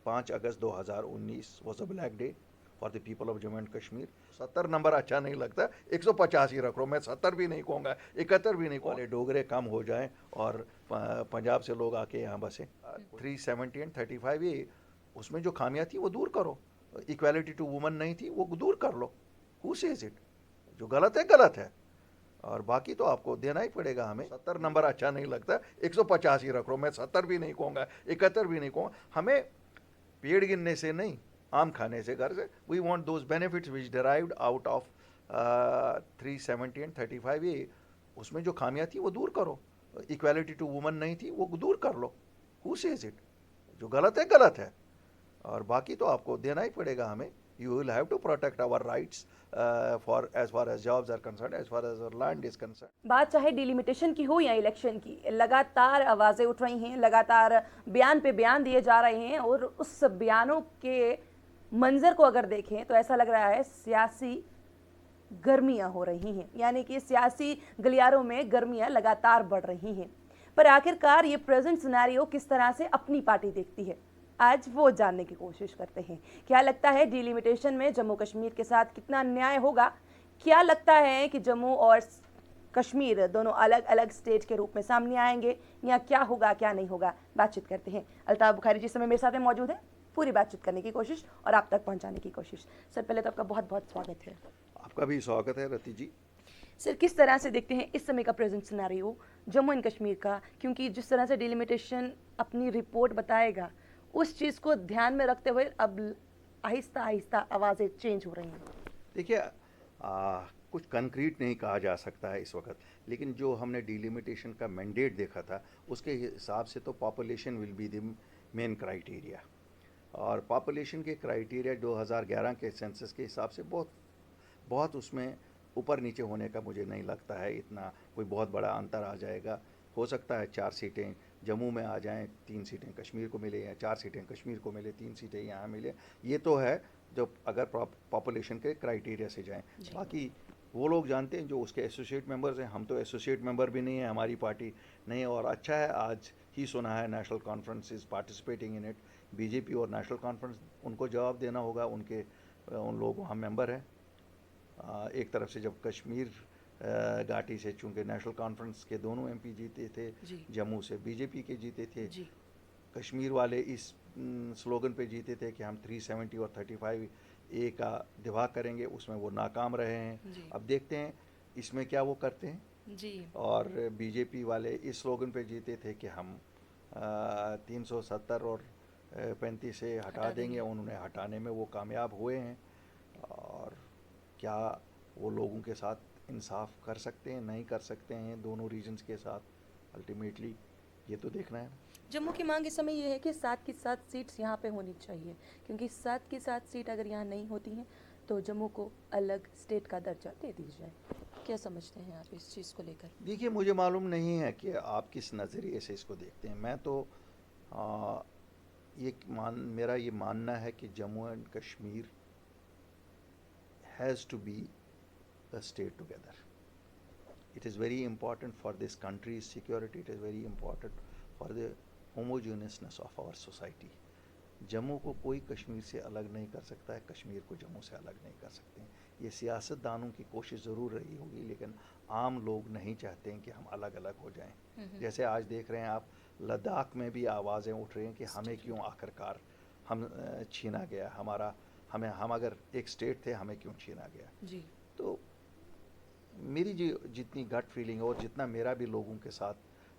5 August 2019 was a black day for the people of Jammu and Kashmir. 70 number अच्छा नहीं लगता, 150 ही रख लो, मैं 70 भी नहीं कहूँगा, 71 भी नहीं कहूँगा, डोगरे कम हो जाएं और पंजाब से लोग आके यहाँ बसें। 370 एंड 35 ये उसमें जो खामियां थी वो दूर करो, इक्वालिटी टू वुमन नहीं थी वो दूर कर लो, हु सेज इट, जो गलत है और बाकी तो आपको देना ही पड़ेगा हमें। 70 नंबर अच्छा नहीं लगता, 150 ही रख लो, मैं 70 भी नहीं कहूँगा, 71 भी नहीं कहूँगा। हमें पेड़ गिनने से नहीं, आम खाने से, घर से, we want those benefits which derived out of 370 and 35 ये उसमें जो खामियां थी वो दूर करो, इक्वालिटी टू वुमन नहीं थी वो दूर कर लो, हु सेज इट, जो गलत है और बाकी तो आपको देना ही पड़ेगा हमें। You will have to protect our rights for as far as jobs are concerned, as far as our land is concerned. बात चाहे डिलिमिटेशन की हो या इलेक्शन की, लगातार आवाज़ें उठ रही हैं, लगातार बयान पे बयान दिए जा रहे हैं और उस बयानों के मंजर को अगर देखें तो ऐसा लग रहा है सियासी गर्मियां हो रही हैं, यानी कि सियासी गलियारों में गर्मियां लगातार बढ़ रही हैं। पर आखिरकार ये प्रेजेंट सिनेरियो किस तरह से अपनी पार्टी देखती है, आज वो जानने की कोशिश करते हैं। क्या लगता है डिलिमिटेशन में जम्मू कश्मीर के साथ कितना न्याय होगा? क्या लगता है कि जम्मू और कश्मीर दोनों अलग अलग स्टेट के रूप में सामने आएंगे, या क्या होगा क्या नहीं होगा? बातचीत करते हैं। अल्ताफ बुखारी जी समय मेरे साथ में मौजूद है, पूरी बातचीत करने की कोशिश और आप तक पहुंचाने की कोशिश। सर पहले तो आपका बहुत बहुत स्वागत है। आपका भी स्वागत है रति जी। सर किस तरह से देखते हैं इस समय का present scenario Jammu and Kashmir का, क्योंकि जिस तरह से डिलिमिटेशन अपनी रिपोर्ट बताएगा उस चीज़ को ध्यान में रखते हुए अब आहिस्ता आहिस्ता आवाज़ें चेंज हो रही हैं। देखिए, कुछ कंक्रीट नहीं कहा जा सकता है इस वक्त, लेकिन जो हमने डिलिमिटेशन का मैंडेट देखा था उसके हिसाब से तो population will be the main criteria, और पॉपुलेशन के क्राइटेरिया 2011 के सेंसस के हिसाब से बहुत उसमें ऊपर नीचे होने का मुझे नहीं लगता है, इतना कोई बहुत बड़ा अंतर आ जाएगा। हो सकता है 4 सीटें जम्मू में आ जाएं, 3 सीटें कश्मीर को मिले, या 4 सीटें कश्मीर को मिले, 3 सीटें यहाँ मिले, ये तो है जो अगर पॉपुलेशन के क्राइटेरिया से जाएं। बाकी वो लोग जानते हैं जो उसके एसोसिएट मेंबर्स हैं, हम तो एसोसिएट मेंबर भी नहीं है, हमारी पार्टी नहीं है। और अच्छा है, आज ही सुना है national conference is participating in it, BJP और नेशनल कॉन्फ्रेंस, उनको जवाब देना होगा, उन लोग वहाँ मेंबर हैं। एक तरफ से जब कश्मीर घाटी से चूँकि नेशनल कॉन्फ्रेंस के दोनों एमपी जीते थे, जम्मू से बीजेपी के जीते थे, कश्मीर वाले इस स्लोगन पे जीते थे कि हम 370 और 35 ए का दिफा करेंगे, उसमें वो नाकाम रहे हैं। अब देखते हैं इसमें क्या वो करते हैं जी। और बीजेपी वाले इस स्लोगन पे जीते थे कि हम 370 और 35 से हटा देंगे, उन्होंने हटाने में वो कामयाब हुए हैं। और क्या वो लोगों के साथ इंसाफ कर सकते हैं, नहीं कर सकते हैं दोनों रीजन्स के साथ, अल्टीमेटली ये तो देखना है। जम्मू की मांग इस समय ये है कि 7 की 7 सीट्स यहाँ पे होनी चाहिए, क्योंकि 7 की 7 सीट अगर यहाँ नहीं होती हैं तो जम्मू को अलग स्टेट का दर्जा दे दी जाए। क्या समझते हैं आप इस चीज़ को लेकर? देखिए, मुझे मालूम नहीं है कि आप किस नज़रिए से इसको देखते हैं। मैं तो मेरा ये मानना है कि Jammu and Kashmir has to be a state together. It is very important for this country's security. It is very important for the homogeneousness of our society. Jammu को कोई कश्मीर से अलग नहीं कर सकता है, कश्मीर को जम्मू से अलग नहीं कर सकते हैं। ये सियासतदानों की कोशिश ज़रूर रही होगी, लेकिन आम लोग नहीं चाहते हैं कि हम अलग अलग हो जाएं। जैसे आज देख रहे हैं आप, लद्दाख में भी आवाज़ें उठ रही हैं कि हमें क्यों आखिरकार हम छीना गया, हम अगर एक स्टेट थे, हमें क्यों छीना गया जी। तो मेरी जितनी गट फीलिंग है और जितना मेरा भी लोगों के साथ,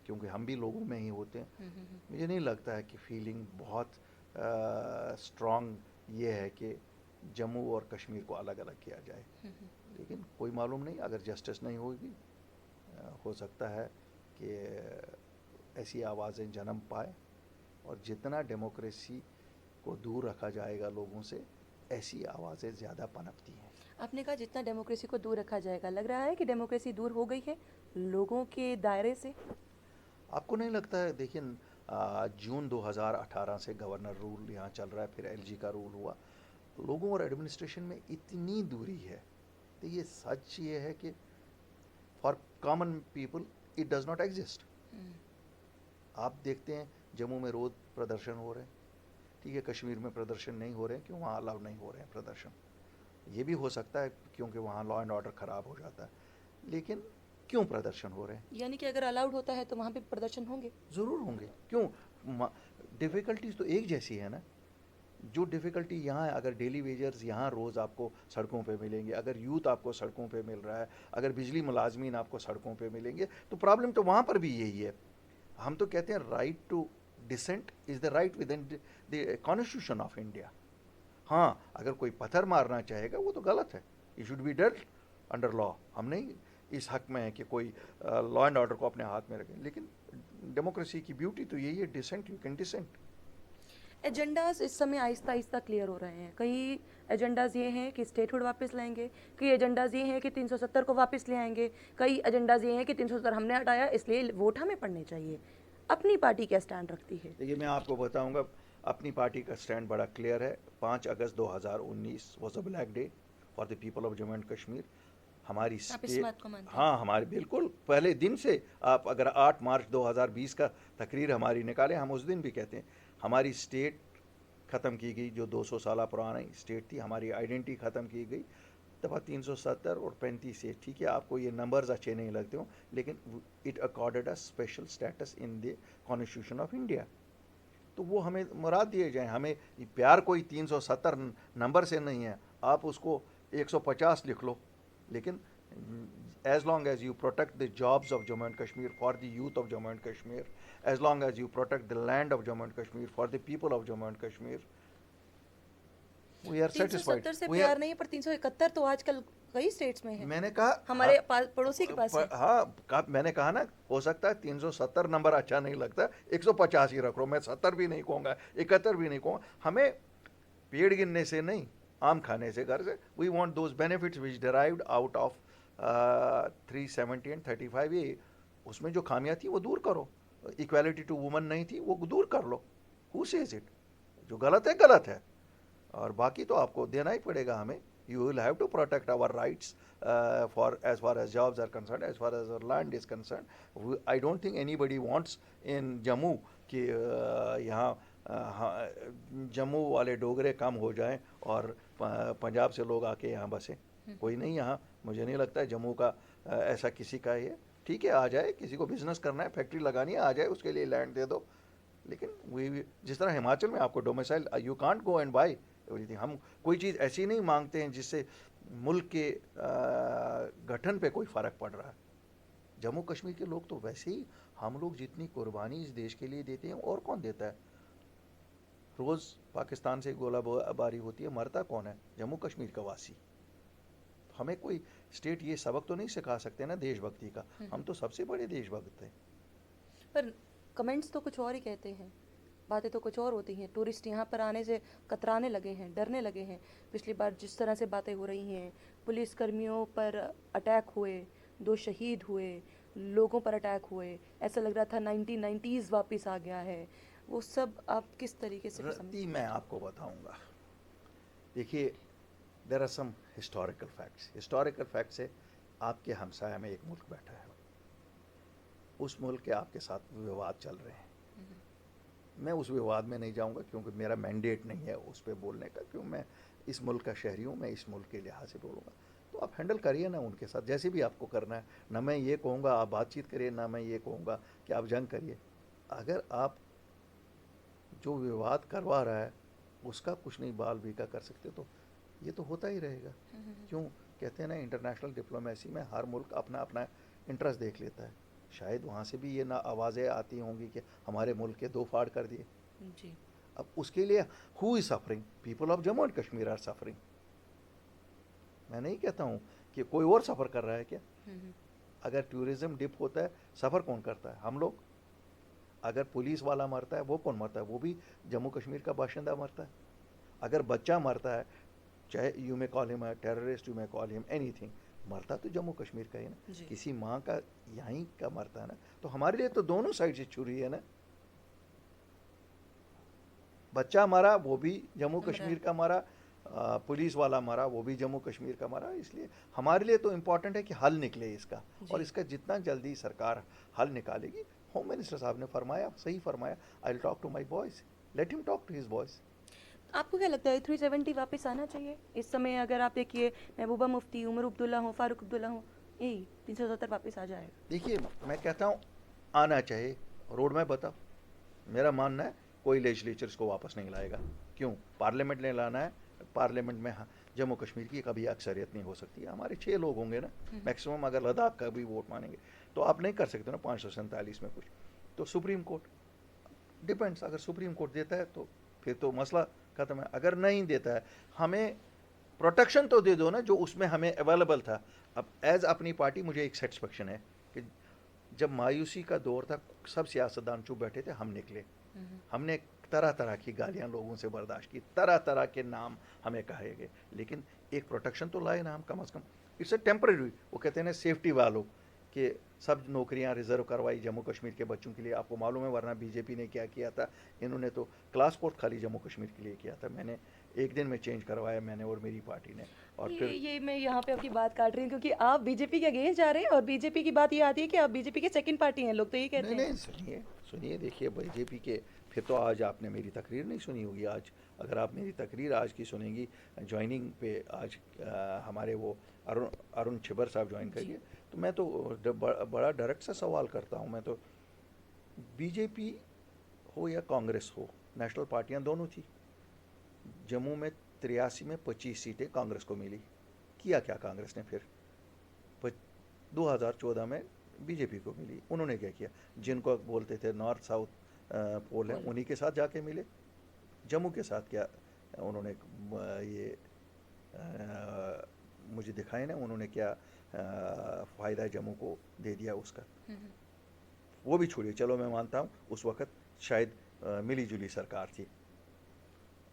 क्योंकि हम भी लोगों में ही होते हैं, मुझे नहीं लगता है कि फीलिंग बहुत स्ट्रॉन्ग ये है कि जम्मू और कश्मीर को अलग अलग किया जाए। लेकिन कोई मालूम नहीं, अगर जस्टिस नहीं होगी, हो सकता है कि ऐसी आवाज़ें जन्म पाए, और जितना डेमोक्रेसी को दूर रखा जाएगा लोगों से, ऐसी आवाज़ें ज़्यादा पनपती हैं। आपने कहा जितना डेमोक्रेसी को दूर रखा जाएगा, लग रहा है कि डेमोक्रेसी दूर हो गई है लोगों के दायरे से? आपको नहीं लगता है? देखिए, जून 2018 से गवर्नर रूल यहाँ चल रहा है, फिर एलजी का रूल हुआ, लोगों और एडमिनिस्ट्रेशन में इतनी दूरी है। तो ये सच ये है कि for common people it does not exist. आप देखते हैं जम्मू में रोज प्रदर्शन हो रहे हैं, ठीक है कश्मीर में प्रदर्शन नहीं हो रहे हैं, क्यों वहाँ अलाउ नहीं हो रहे हैं प्रदर्शन, ये भी हो सकता है क्योंकि वहाँ लॉ एंड ऑर्डर ख़राब हो जाता है, लेकिन क्यों प्रदर्शन हो रहे हैं? यानी कि अगर अलाउड होता है तो वहाँ पे प्रदर्शन होंगे। ज़रूर होंगे, क्यों? डिफ़िकल्टीज तो एक जैसी है ना। जो डिफ़िकल्टी यहाँ है, अगर डेली वेजर्स यहाँ रोज़ आपको सड़कों पे मिलेंगे, अगर यूथ आपको सड़कों पे मिल रहा है, अगर बिजली मुलाजमीन आपको सड़कों पे मिलेंगे, तो प्रॉब्लम तो वहाँ पर भी यही है। हम तो कहते हैं right to dissent is the right within the constitution of India. हाँ, अगर कोई पत्थर मारना चाहेगा वो तो गलत है, ये should be done under law. हम नहीं इस हक में है कि कोई लॉ एंड ऑर्डर को अपने हाथ में रखें, लेकिन डेमोक्रेसी की ब्यूटी तो यही है, dissent, you can dissent. Agendas इस समय आहिस्ता आहिस्ता क्लियर हो रहे हैं। कई एजेंडाज ये हैं कि स्टेटहुड वापस लाएंगे, कई एजेंडाज ये हैं कि 370 को वापस ले आएंगे, कई एजेंडाज ये हैं कि 370 हमने हटाया इसलिए वोट हमें पड़ने चाहिए। अपनी पार्टी क्या स्टैंड रखती है? देखिए मैं आपको बताऊंगा, अपनी पार्टी का स्टैंड बड़ा क्लियर है। 5 अगस्त 2019 was a black day for the people of Jammu and Kashmir. हमारी आप इस स्टेट, बात को मानते हैं? हाँ हमारे बिल्कुल पहले दिन से, आप अगर 8 मार्च 2020 का तकरीर हमारी निकालें, हम उस दिन भी कहते हैं हमारी स्टेट ख़त्म की गई, जो 200 साल पुरानी स्टेट थी, हमारी आइडेंटिटी ख़त्म की गई। दफ़ा 370 और 35 से, ठीक है आपको ये नंबर्स अच्छे नहीं लगते हो, लेकिन it accorded a special status in the constitution of India. तो वो हमें मुराद दिए जाएँ। हमें प्यार कोई 370 नंबर से नहीं है, आप उसको 150 लिख लो, लेकिन as long as you protect the jobs of Jammu and Kashmir for the youth of Jammu and Kashmir, as long as you protect the land of Jammu and Kashmir for the people of Jammu and Kashmir, we are satisfied. 370 से We प्यार are, नहीं पर 371 तो आजकल कई states में है। मैंने कहा हमारे पड़ोसी के पास है। हाँ मैंने कहा ना, हो सकता है 370 नंबर अच्छा नहीं लगता, 150 ही रख लो, मैं 70 भी नहीं कहूँगा, 71 भी नहीं कहूँगा। हमें पेड़ गिनने से नहीं, आम खाने से घर से, we want those benefits which derived out of 370 and 35A। उसमें जो खामियां थी वो दूर करो, इक्वालिटी टू वुमन नहीं थी वो दूर कर लो, हु सेज इट? जो गलत है गलत है, और बाकी तो आपको देना ही पड़ेगा हमें। You will have to protect our rights for as far as jobs are concerned, as far as our land is concerned. I don't think anybody wants in Jammu कि यहाँ जम्मू वाले डोगरे कम हो जाएं और पंजाब से लोग आके यहाँ बसें। कोई नहीं यहाँ, मुझे नहीं लगता है जम्मू का ऐसा किसी का ये, ठीक है आ जाए, किसी को बिजनेस करना है, फैक्ट्री लगानी है, आ जाए, उसके लिए लैंड दे दो। लेकिन वही जिस तरह हिमाचल में आपको domicile, you can't go and by everything. हम कोई चीज़ ऐसी नहीं मांगते हैं जिससे मुल्क के गठन पे कोई फ़र्क पड़ रहा है। जम्मू कश्मीर के लोग तो वैसे ही, हम लोग जितनी कुर्बानी इस देश के लिए देते हैं और कौन देता है? रोज़ पाकिस्तान से गोलाबारी होती है, मरता कौन है? जम्मू कश्मीर का वासी। हमें कोई स्टेट ये सबक तो नहीं सिखा सकते ना देशभक्ति का, हम तो सबसे बड़े देशभक्त हैं। पर कमेंट्स तो कुछ और ही कहते हैं, बातें तो कुछ और होती हैं। टूरिस्ट यहाँ पर आने से कतराने लगे हैं, डरने लगे हैं। पिछली बार जिस तरह से बातें हो रही हैं, पुलिस कर्मियों पर अटैक हुए, 2 शहीद हुए, लोगों पर अटैक हुए, ऐसा लग रहा था 1990s वापस आ गया है। वो सब आप किस तरीके से रत्ती मैं आपको बताऊंगा। देखिए there are some historical facts. Historical facts है, आपके हमसाया में एक मुल्क बैठा है, उस मुल्क के आपके साथ विवाद चल रहे हैं। मैं उस विवाद में नहीं जाऊंगा क्योंकि मेरा मैंडेट नहीं है उस पर बोलने का, क्यों, मैं इस मुल्क का शहरी हूँ, मैं इस मुल्क के लिहाज से बोलूँगा। तो आप हैंडल करिए ना उनके साथ, जैसे भी आपको करना है। ना मैं ये कहूँगा आप बातचीत करिए, ना मैं ये कहूँगा कि आप जंग करिए। अगर आप जो विवाद करवा रहा है उसका कुछ नहीं बाल बीका कर सकते तो ये तो होता ही रहेगा। क्यों कहते हैं ना, इंटरनेशनल डिप्लोमेसी में हर मुल्क अपना अपना इंटरेस्ट देख लेता है। शायद वहाँ से भी ये ना आवाज़ें आती होंगी कि हमारे मुल्क के 2 फाड़ कर दिए जी। अब उसके लिए who is suffering? People of Jammu and Kashmir are suffering. मैं नहीं कहता हूँ कि कोई और सफ़र कर रहा है क्या। अगर टूरिज़्म डिप होता है, सफ़र कौन करता है? हम लोग। अगर पुलिस वाला मरता है, वो कौन मरता है? वो भी जम्मू कश्मीर का बाशिंदा मरता है। अगर बच्चा मरता है, चाहे you may call him a terrorist, you may call him anything, मरता तो जम्मू कश्मीर का ही ना, किसी माँ का यहीं का मरता है ना। तो हमारे लिए तो दोनों साइड से छुरी है ना। बच्चा मरा वो भी जम्मू कश्मीर का मरा, पुलिस वाला मरा वो भी जम्मू कश्मीर का मरा। इसलिए हमारे लिए तो इम्पॉर्टेंट है कि हल निकले इसका, और इसका जितना जल्दी सरकार हल निकालेगी। होम मिनिस्टर साहब ने फरमाया, सही फरमाया, I will talk to my boys, let him talk to his boys. आपको क्या लगता है 370 वापस आना चाहिए इस समय? अगर आप देखिए महबूबा मुफ्ती, उमर अब्दुल्ला हो, फारूक अब्दुल्ला हो, यही 370 वापस आ जाएगा। देखिए, मैं कहता हूँ आना चाहिए, रोड मैप बताओ। मेरा मानना है कोई लेजिस्लेचर इसको वापस नहीं लाएगा। क्यों? पार्लियामेंट ने लाना है। पार्लियामेंट में जम्मू कश्मीर की कभी अक्सरियत नहीं हो सकती है। हमारे 6 लोग होंगे ना मैक्सिमम, अगर लद्दाख का भी वोट मानेंगे तो आप नहीं कर सकते ना 547 में कुछ। तो सुप्रीम कोर्ट डिपेंड्स, अगर सुप्रीम कोर्ट देता है तो फिर तो मसला खत्म है। अगर नहीं देता है, हमें प्रोटेक्शन तो दे दो ना जो उसमें हमें अवेलेबल था। अब एज अपनी पार्टी मुझे एक सेटिस्फेक्शन है कि जब मायूसी का दौर था, सब सियासतदान चुप बैठे थे, हम निकले। हमने तरह तरह की गालियां लोगों से बर्दाश्त की, तरह तरह के नाम हमें कहे गए, लेकिन एक प्रोटेक्शन तो लाए ना हम कम से कम। इट्स अ टेम्पररी, वो कहते हैं ना सेफ्टी वालों कि सब नौकरियां रिजर्व करवाई जम्मू कश्मीर के बच्चों के लिए। आपको मालूम है, वरना बीजेपी ने क्या किया था, इन्होंने तो क्लास कोर्ट खाली जम्मू कश्मीर के लिए किया था। मैंने एक दिन में चेंज करवाया, मैंने और मेरी पार्टी ने। और फिर ये मैं यहाँ पे आपकी बात काट रही हूँ क्योंकि आप बीजेपी के अगेंस्ट जा रहे हैं और बीजेपी की बात ये आती है कि आप बीजेपी के सेकंड पार्टी हैं, लोग तो ये कहते नहीं हैं। नहीं, सुनिए सुनिए, देखिए बीजेपी के, फिर तो आज आपने मेरी तकरीर नहीं सुनी होगी। आज अगर आप मेरी तकरीर आज की सुनेंगी ज्वाइनिंग पे, आज हमारे वो अरुण अरुण छिबर साहब ज्वाइन करिए, तो मैं तो बड़ा डायरेक्ट सा सवाल करता हूँ। मैं तो बीजेपी हो या कांग्रेस हो, नेशनल पार्टियां दोनों थी। जम्मू में 83 में 25 सीटें कांग्रेस को मिली। किया क्या कांग्रेस ने फिर? 2014 में बीजेपी को मिली। उन्होंने क्या किया? जिनको बोलते थे नॉर्थ साउथ पोल है, उन्हीं के साथ जाके मिले। जम्मू के साथ क्या उन्होंने ये मुझे दिखाए ना, उन्होंने क्या फ़ायदा जम्मू को दे दिया उसका। वो भी छोड़िए, चलो मैं मानता हूँ उस वक़्त शायद मिली जुली सरकार थी।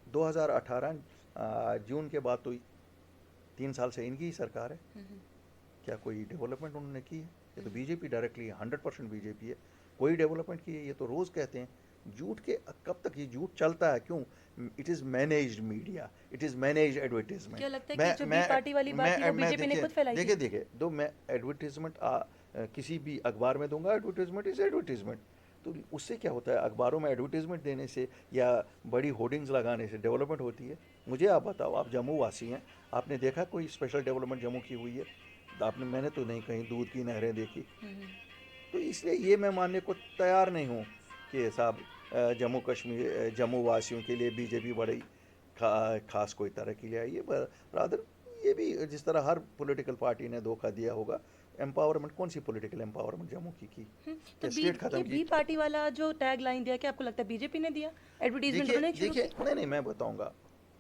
2018 जून के बाद तो 3 साल से इनकी ही सरकार है। क्या कोई डेवलपमेंट उन्होंने की है? ये तो बीजेपी डायरेक्टली 100% बीजेपी है। कोई डेवलपमेंट की है? ये तो रोज़ कहते हैं। झूठ के कब तक ये झूठ चलता है? क्यों? It is managed media, it is managed advertisement. क्या लगता है कि जो बी पार्टी वाली बात थी वो बीजेपी ने खुद फैलाई थी? देखिए देखिए, दो मैं एडवर्टीजमेंट किसी भी अखबार में दूंगा, एडवर्टीजमेंट इज़ एडवर्टीजमेंट। तो उससे क्या होता है? अखबारों में एडवर्टीजमेंट देने से या बड़ी होर्डिंग्स लगाने से डेवलपमेंट होती है? मुझे आप बताओ, आप जम्मू वासी हैं, आपने देखा कोई स्पेशल डेवलपमेंट जम्मू की हुई है? आपने, मैंने तो नहीं कहीं दूध की नहरें देखी। तो इसलिए ये मैं मानने को तैयार नहीं हूँ कि साहब जम्मू कश्मीर जम्मू वासियों के लिए बीजेपी बड़ी खास कोई तरक्की ले आई है। रादर ये भी जिस तरह हर पॉलिटिकल पार्टी ने धोखा दिया होगा। एम्पावरमेंट, कौन सी पॉलिटिकल एम्पावरमेंट जम्मू की तो क्या बी स्टेट खत्म ये की? बी पार्टी वाला जो टैग लाइन दिया, क्या आपको लगता है बीजेपी ने दिया? एडवर्टीजमेंट देखिए उन्होंने शुरू देखिए, की? नहीं नहीं, मैं बताऊंगा।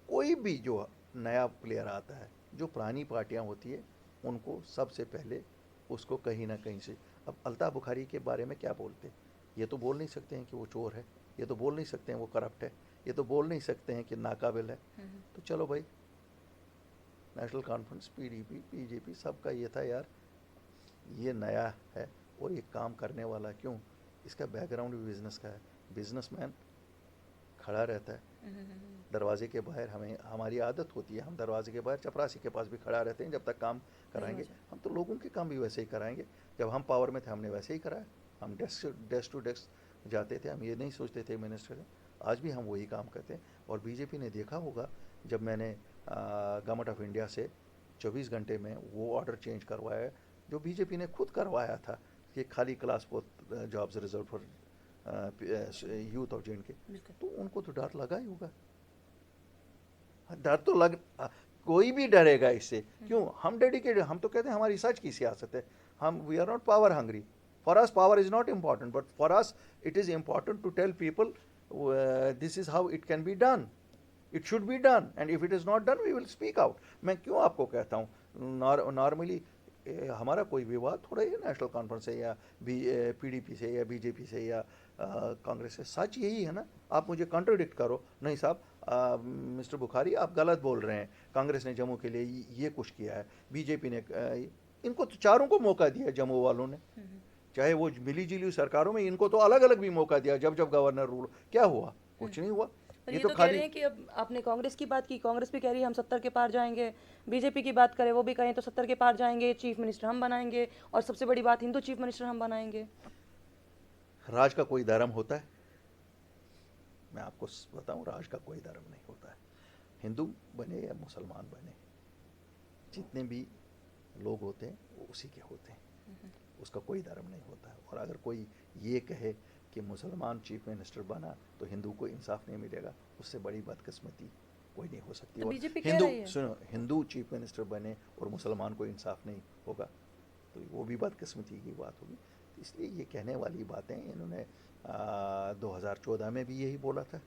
कोई भी जो नया प्लेयर आता है, जो पुरानी पार्टियां होती है, उनको सबसे पहले उसको कहीं ना कहीं से, अब अल्ताफ बुखारी के बारे में क्या बोलते हैं? ये तो बोल नहीं सकते हैं कि वो चोर है, ये तो बोल नहीं सकते हैं वो करप्ट है, ये तो बोल नहीं सकते हैं कि नाकाबिल है। तो चलो भाई, नेशनल कॉन्फ्रेंस, पीडीपी, बीजेपी, सबका ये था यार, ये नया है और ये काम करने वाला। क्यों? इसका बैकग्राउंड भी बिजनेस का है। बिजनेसमैन खड़ा रहता है दरवाजे के बाहर। हमें, हमारी आदत होती है, हम दरवाजे के बाहर चपरासी के पास भी खड़ा रहते हैं जब तक काम कराएंगे। हम तो लोगों के काम भी वैसे ही कराएंगे। जब हम पावर में थे हमने वैसे ही कराया। हम डेस्क टू डेस्क जाते थे, हम ये नहीं सोचते थे मिनिस्टर हैं। आज भी हम वही काम करते हैं। और बीजेपी ने देखा होगा, जब मैंने गवर्नमेंट ऑफ इंडिया से 24 घंटे में वो ऑर्डर चेंज करवाया जो बीजेपी ने खुद करवाया था कि खाली class fourth jobs reserve for youth of J, तो उनको तो डर लगा ही होगा। डर तो लग कोई भी डरेगा इससे। क्यों? हम डेडिकेटेड, हम तो कहते हैं हमारी सच की सियासत है। हम, we are not power hungry. For us power is not important, but for us it is important to tell people this is how it can be done, it should be done, and if it is not done we will speak out. मैं क्यों आपको कहता हूँ, normally हमारा कोई विवाद थोड़ा ही national conference से या पीडीपी से या बीजेपी से या कांग्रेस से। सच यही है ना। आप मुझे कॉन्ट्रडिक्ट करो, नहीं साहब मिस्टर बुखारी आप गलत बोल रहे हैं, कांग्रेस ने जम्मू के लिए ये कुछ किया है, बीजेपी ने इनको तो चारों को मौका दिया जम्मू वालों ने, चाहे वो मिली जुली सरकारों में, इनको तो अलग अलग भी मौका दिया। जब जब गवर्नर रूल, क्या हुआ? कुछ नहीं हुआ। पर ये तो कह रहे हैं कि अब आपने कांग्रेस की बात की, कांग्रेस भी कह रही है हम 70 के पार जाएंगे। बीजेपी की बात करें, वो भी कहें तो 70 के पार जाएंगे, चीफ मिनिस्टर हम बनाएंगे, और सबसे बड़ी बात हिंदू चीफ मिनिस्टर हम बनाएंगे। राज का कोई धर्म होता है? मैं आपको बताऊं, राज का कोई धर्म नहीं होता है। हिंदू बने या मुसलमान बने, जितने भी लोग होते हैं वो उसी के होते हैं, उसका कोई धर्म नहीं होता है। और अगर कोई ये कहे कि मुसलमान चीफ मिनिस्टर बना तो हिंदू को इंसाफ नहीं मिलेगा, उससे बड़ी बदकिस्मती कोई नहीं हो सकती। तो और बीजेपी कह हिंदू, रही है। सुनो, हिंदू चीफ मिनिस्टर बने और मुसलमान को इंसाफ नहीं होगा तो वो भी बदकिस्मती की बात होगी। तो इसलिए ये कहने वाली बातें इन्होंने 2014 में भी यही बोला था,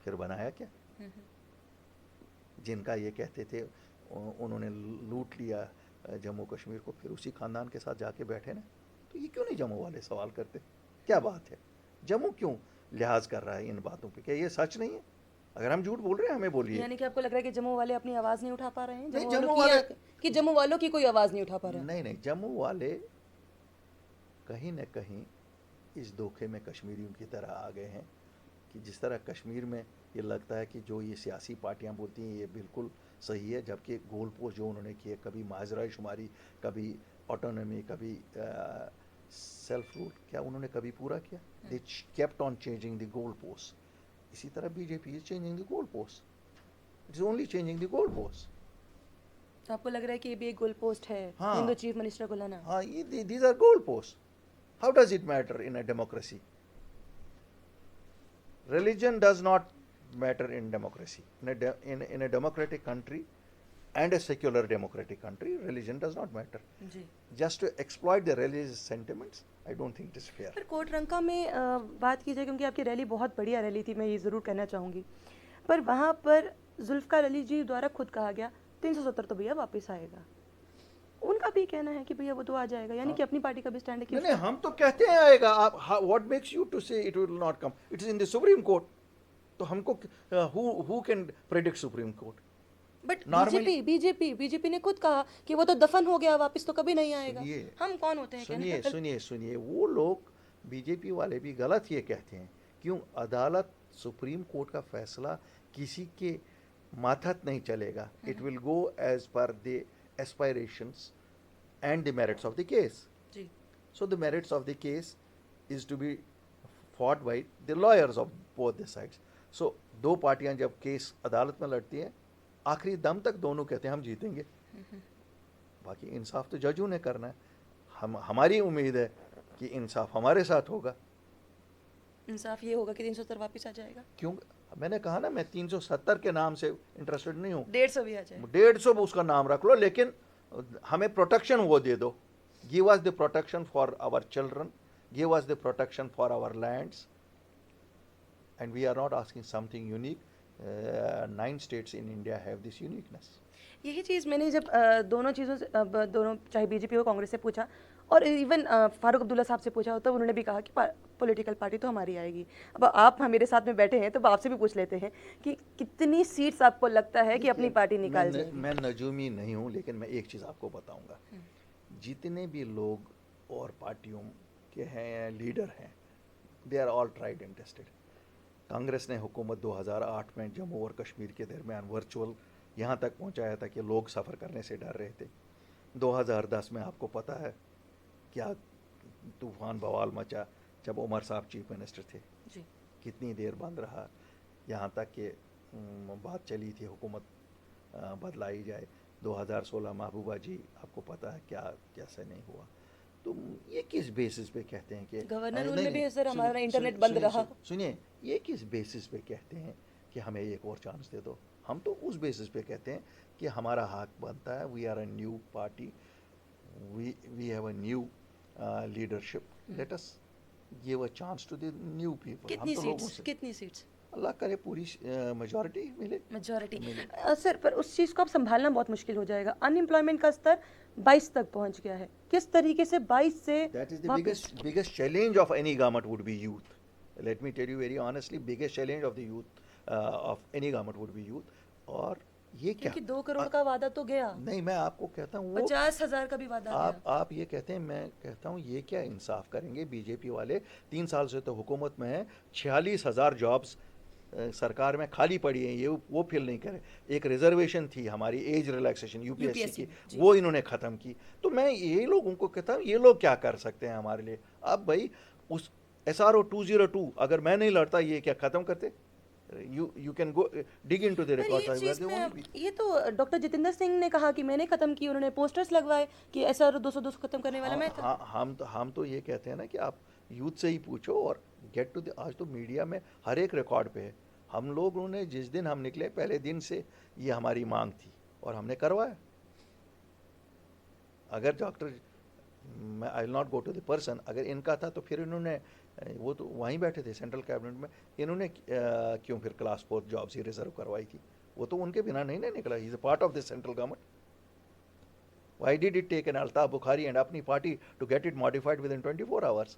फिर बनाया क्या? जिनका ये कहते थे उन्होंने लूट लिया जम्मू कश्मीर को, फिर उसी खानदान के साथ जाके बैठे ना। तो ये क्यों नहीं जम्मू वाले सवाल करते, क्या बात है? जम्मू क्यों लिहाज कर रहा है इन बातों पे? क्या ये सच नहीं है? अगर हम झूठ बोल रहे हैं हमें बोलिए। यानी कि आपको लग रहा है कि जम्मू वाले अपनी आवाज नहीं उठा पा रहे हैं, नहीं, जम्मू वालों जम्मू की वाले- कि जम्मू वालों की कोई आवाज नहीं उठा पा रहा है। नहीं नहीं, जम्मू वाले कहीं न कहीं इस धोखे में कश्मीरियों की तरह आ गए हैं कि जिस तरह कश्मीर में ये लगता है कि जो ये सियासी पार्टियां बोलती हैं ये बिल्कुल सही है, जबकि गोल पोस्ट जो उन्होंने किए, कभी माजरा शुमारी, कभी ऑटोनॉमी, कभी सेल्फ रूल, क्या उन्होंने कभी पूरा किया? They kept on changing the goal post. इसी तरह BJP is changing the goal post, it is only changing the goal post. तो आपको लग रहा है कि ये भी एक गोल पोस्ट है हाँ। हिंदू चीफ मिनिस्टर को लाना? हाँ, ये these are goal posts. How does it matter in a democracy? Religion does not matter in democracy. In a democratic country and a secular democratic country, religion does not matter. Ji. Just to exploit the religious sentiments, I don't think it is fair. पर कोटरंका में बात की जाए, क्योंकि आपकी rally बहुत बढ़िया rally थी, मैं ये ज़रूर कहना चाहूँगी, पर वहाँ पर जुल्फ़िकार अली जी द्वारा खुद कहा गया 370 तो भैया वापस आएगा। उनका भी कहना है कि भैया वो तो आ जाएगा, यानी कि अपनी पार्टी का भी स्टैंड है कि नहीं, हम तो कहते हैं आएगा। आप what makes you to say it will not come? It is in the Supreme Court. तो हमको who can predict Supreme Court? But Normally- BJP ने खुद कहा कि वो तो दफन हो गया, वापस तो कभी नहीं आएगा। सुनिए, हम कौन होते हैं कहने का? सुनिए, वो लोग बीजेपी वाले भी गलत ये कहते हैं। क्यों? अदालत, सुप्रीम कोर्ट का फैसला किसी के माथत नहीं चलेगा। It will go as per the aspirations and the merits of the case. जी। So the merits of the case is to be fought by the lawyers of both the sides. So दो पार्टियां जब case अदालत में लड़ती हैं, आखिरी दम तक दोनों कहते हैं हम जीतेंगे। बाकी इंसाफ तो जजों ने करना है। हमारी उम्मीद है कि इंसाफ हमारे साथ होगा। इंसाफ ये होगा कि 370 वापस आ जाएगा। क्यों? मैंने कहा ना, मैं 370 के नाम से इंटरेस्टेड नहीं हूँ। 150 भी आ जाएगा। 150 उसका नाम रख लो, लेकिन हमें प्रोटेक्शन वो दे दो। Give us the protection for our children, give us the protection for our lands, and we are not asking something unique. 9 states in India have this uniqueness. यही चीज़ मैंने जब दोनों चीज़ों से दोनों चाहे बीजेपी हो कांग्रेस से पूछा और इवन फारूक अब्दुल्ला साहब से पूछा, तो उन्होंने भी कहा कि पॉलिटिकल पार्टी तो हमारी आएगी। अब आप मेरे साथ में बैठे हैं तो आपसे भी पूछ लेते हैं कि कितनी सीट्स आपको लगता है कि अपनी पार्टी निकाल जाएगी? मैं नजूमी नहीं हूँ, लेकिन मैं एक चीज़ आपको बताऊंगा। जितने भी लोग और पार्टियों के हैं, लीडर हैं, they are all tried and tested. Congress ने हुकूमत 2008 में जम्मू और कश्मीर के दरमियान वर्चुअल यहाँ तक पहुँचाया था कि लोग सफ़र करने से डर रहे थे। 2010 में आपको पता है क्या तूफ़ान बवाल मचा जब उमर साहब चीफ मिनिस्टर थे। जी। कितनी देर बंद रहा, यहाँ तक कि बात चली थी हुकूमत बदलाई जाए। 2016 महबूबा जी, आपको पता है क्या कैसे नहीं हुआ। तो ये किस बेसिस पे कहते हैं कि गवर्नर रूल नहीं, में भी नहीं, सर हमारा सुनिए, इंटरनेट सुनिए, बंद रहा। सुनिए, ये किस बेसिस पे कहते हैं कि हमें एक और चांस दे दो? हम तो उस बेसिस पे कहते हैं कि हमारा हक बनता है। We are a new party, we have a new leadership, let us give a chance to the new people. कितनी सीट्स? अल्लाह करे पूरी मेजॉरिटी मिले। मेजॉरिटी सर, पर उस चीज़ को अब संभालना बहुत मुश्किल हो जाएगा। अनएम्प्लॉयमेंट का स्तर 22 तक पहुंच गया है। किस तरीके से 22 से That is the biggest challenge of any government would be youth. Let me tell you very honestly, biggest challenge of the youth of any government would be youth. और ये क्या? क्योंकि 2 करोड़ का वादा तो गया, नहीं, मैं आपको कहता हूँ वो 50,000 का भी वादा गया। आप ये कहते हैं, मैं कहता हूँ ये क्या इंसाफ करेंगे बीजेपी वाले? 3 साल से तो हुकूमत में है, 46,000 जॉब्स सरकार में खाली पड़ी हैं, ये वो फिल नहीं करे। एक रिजर्वेशन थी हमारी, एज रिलैक्सेशन यूपीएससी की, वो इन्होंने ख़त्म की। तो मैं ये लोगों को कहता हूँ, ये लोग क्या कर सकते हैं हमारे लिए? अब भाई उस SRO 202 अगर मैं नहीं लड़ता, ये क्या ख़त्म करते? You can go dig into the पर records. ये I चीज were the में only ये तो डॉक्टर जितेंद्र सिंह ने कहा कि मैंने खत्म की, उन्होंने पोस्टर्स लगवाए कि ऐसा 200 खत्म करने वाला मैं था। हम तो ये कहते हैं ना कि आप यूथ से ही पूछो और गेट टू द। आज तो मीडिया में हर एक रिकॉर्ड पे है। हम लोगों ने जिस दिन हम निकले पहले दिन से ये हमारी मांग थी और हमने करवाया। अगर डॉक्टर, मैं I will not go to the person, अगर इनका था तो फिर इन्होंने, वो तो वहीं बैठे थे सेंट्रल कैबिनेट में, इन्होंने क्यों फिर क्लास 4 जॉब्स ही रिजर्व करवाई थी? वो तो उनके बिना नहीं ना निकला। He is a part of the central government. Why did it take an Altaf Bukhari and Apni Party to get it modified within 24 hours?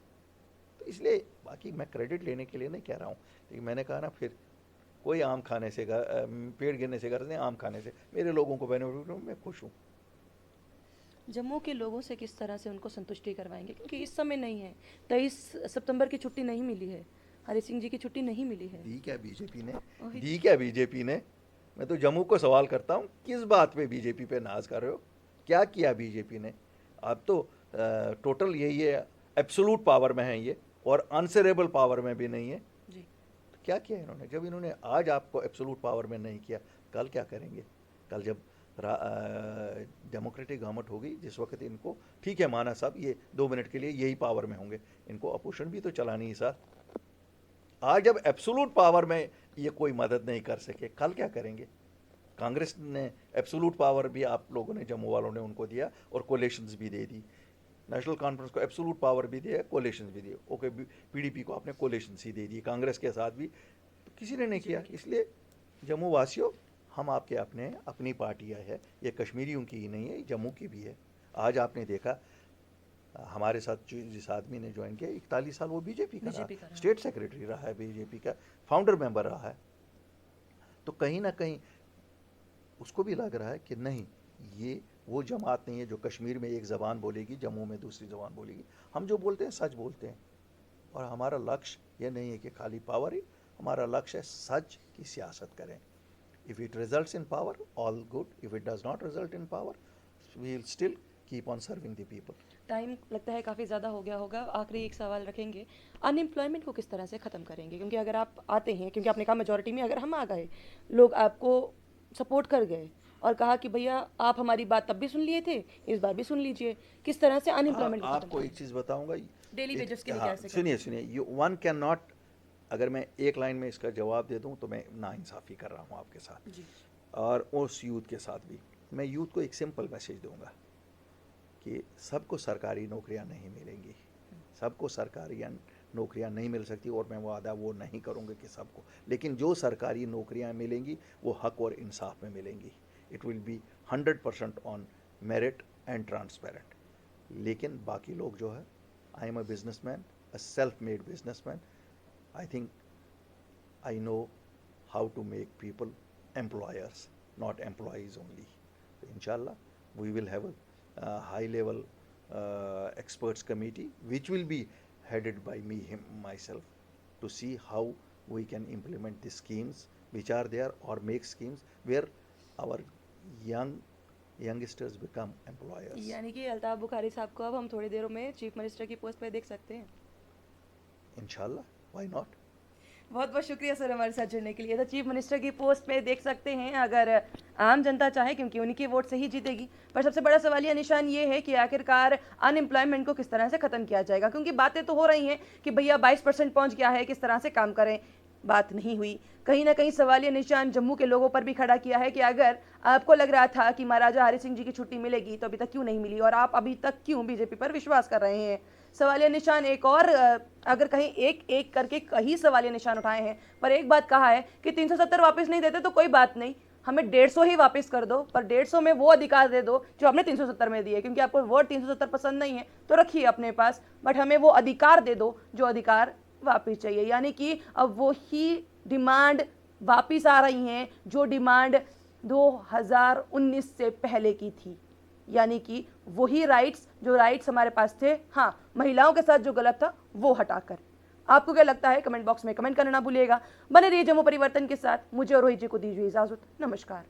तो इसलिए बाकी मैं क्रेडिट लेने के लिए नहीं कह रहा हूँ, लेकिन मैंने कहा ना, फिर कोई आम खाने से पेड़ गिरने से गर्ज नहीं, आम खाने से मेरे लोगों को बेनिफिट, मैं खुश हूँ। जम्मू के लोगों से किस तरह से उनको संतुष्टि करवाएंगे, क्योंकि इस समय नहीं है, 23 सितंबर की छुट्टी नहीं मिली है, हरि सिंह जी की छुट्टी नहीं मिली है। दी क्या बीजेपी ने? वही। दी क्या बीजेपी ने? मैं तो जम्मू को सवाल करता हूँ, किस बात पे बीजेपी पे नाज कर रहे हो? क्या किया बीजेपी ने? अब तो टोटल यही है, एब्सोलूट पावर में है ये, और अनसरेबल पावर में भी नहीं है। जी। तो क्या किया इन्होंने? जब इन्होंने आज आपको एब्सोलूट पावर में नहीं किया, कल क्या करेंगे? कल जब डेमोक्रेटिक गवर्नमेंट होगी, जिस वक्त इनको, ठीक है माना साहब ये 2 मिनट के लिए यही पावर में होंगे, इनको अपोजिशन भी तो चलानी है सर। आज जब एब्सोलूट पावर में ये कोई मदद नहीं कर सके, कल क्या करेंगे? कांग्रेस ने एब्सोलूट पावर भी आप लोगों ने, जम्मू वालों ने उनको दिया, और कोलेशंस भी दे दी। नेशनल कॉन्फ्रेंस को एब्सोलूट पावर भी दिया, कोलेशंस भी दिए। ओके, पीडीपी को आपने कोलेशंस ही दे दी, कांग्रेस के साथ भी तो किसी ने नहीं किया। इसलिए जम्मू वासियों, हम आपके अपने हैं, अपनी पार्टियाँ है, ये कश्मीरियों की ही नहीं है, जम्मू की भी है। आज आपने देखा हमारे साथ जिस आदमी ने ज्वाइन किया, 41 साल वो बीजेपी का रहा, स्टेट सेक्रेटरी रहा है, बीजेपी का फाउंडर मेंबर रहा है। तो कहीं ना कहीं उसको भी लग रहा है कि नहीं, ये वो जमात नहीं है जो कश्मीर में एक ज़बान बोलेगी, जम्मू में दूसरी ज़बान बोलेगी। हम जो बोलते हैं सच बोलते हैं, और हमारा लक्ष्य ये नहीं है कि खाली पावर ही, हमारा लक्ष्य है सच की सियासत करें। If it results in power, all good. If it does not result in power, we will still keep on serving the people. Time लगता है काफ़ी ज़्यादा हो गया होगा, आखिरी एक सवाल रखेंगे, अनएम्प्लॉयमेंट को किस तरह से ख़त्म करेंगे? क्योंकि अगर आप आते हैं, क्योंकि आपने कहा मेजोरिटी में अगर हम आ गए, लोग आपको सपोर्ट कर गए और कहा कि भैया आप हमारी बात तब भी सुन लिए थे, इस बार भी सुन लीजिए, किस तरह से अनएम्प्लॉयमेंट को खत्म आपको एक चीज़ बताऊंगा, डेली वेजेस के लिए हाँ, कैसे सुनिए सुनिए, यू वन कैन नॉट, अगर मैं एक लाइन में इसका जवाब दे दूं तो मैं नाइंसाफ़ी कर रहा हूं आपके साथ जी। और उस यूथ के साथ भी। मैं यूथ को एक सिंपल मैसेज दूंगा कि सबको सरकारी नौकरियां नहीं मिलेंगी, सबको सरकारी नौकरियां नहीं मिल सकती, और मैं वादा वो नहीं करूंगा कि सबको, लेकिन जो सरकारी नौकरियां मिलेंगी वो हक और इंसाफ में मिलेंगी। It will be 100% on merit and transparent. लेकिन बाकी लोग जो है, I am a businessman, a self made businessman, I think I know how to make people employers, not employees only. So inshallah, we will have a high-level experts committee, which will be headed by me, myself, to see how we can implement the schemes which are there, or make schemes where our youngsters become employers. यानी कि अल्ताफ बुखारी साहब को अब हम थोड़ी देरों में chief minister की post पे देख सकते हैं। Inshallah, why not? बहुत बहुत शुक्रिया सर हमारे साथ जुड़ने के लिए। तो चीफ मिनिस्टर की पोस्ट पे देख सकते हैं अगर आम जनता चाहे, क्योंकि उनकी वोट से ही जीतेगी। पर सबसे बड़ा सवालिया निशान ये है कि आखिरकार अनएम्प्लॉयमेंट को किस तरह से ख़त्म किया जाएगा, क्योंकि बातें तो हो रही हैं कि भैया 22% पहुंच गया है, किस तरह से काम करें, बात नहीं हुई। कहीं ना कहीं सवालिया निशान जम्मू के लोगों पर भी खड़ा किया है कि अगर आपको लग रहा था कि महाराजा हरि सिंह जी की छुट्टी मिलेगी तो अभी तक क्यों नहीं मिली, और आप अभी तक क्यों बीजेपी पर विश्वास कर रहे हैं। सवालिया निशान एक और, अगर कहीं एक एक करके कई सवालिया निशान उठाए हैं, पर एक बात कहा है कि 370 वापस नहीं देते तो कोई बात नहीं, हमें 150 ही वापस कर दो, पर 150 में वो अधिकार दे दो जो आपने 370 में दिए। क्योंकि आपको वर्ड 370 पसंद नहीं है तो रखिए अपने पास, बट हमें वो अधिकार दे दो जो अधिकार वापस चाहिए। यानी कि अब वो ही डिमांड वापस आ रही हैं जो डिमांड 2019 से पहले की थी। यानी कि वही राइट्स, जो राइट्स हमारे पास थे, हाँ, महिलाओं के साथ जो गलत था वो हटाकर। आपको क्या लगता है कमेंट बॉक्स में कमेंट करना ना भूलिएगा। बने रहिए जम्मू परिवर्तन के साथ। मुझे और रोहित जी को दीजिए इजाजत। नमस्कार।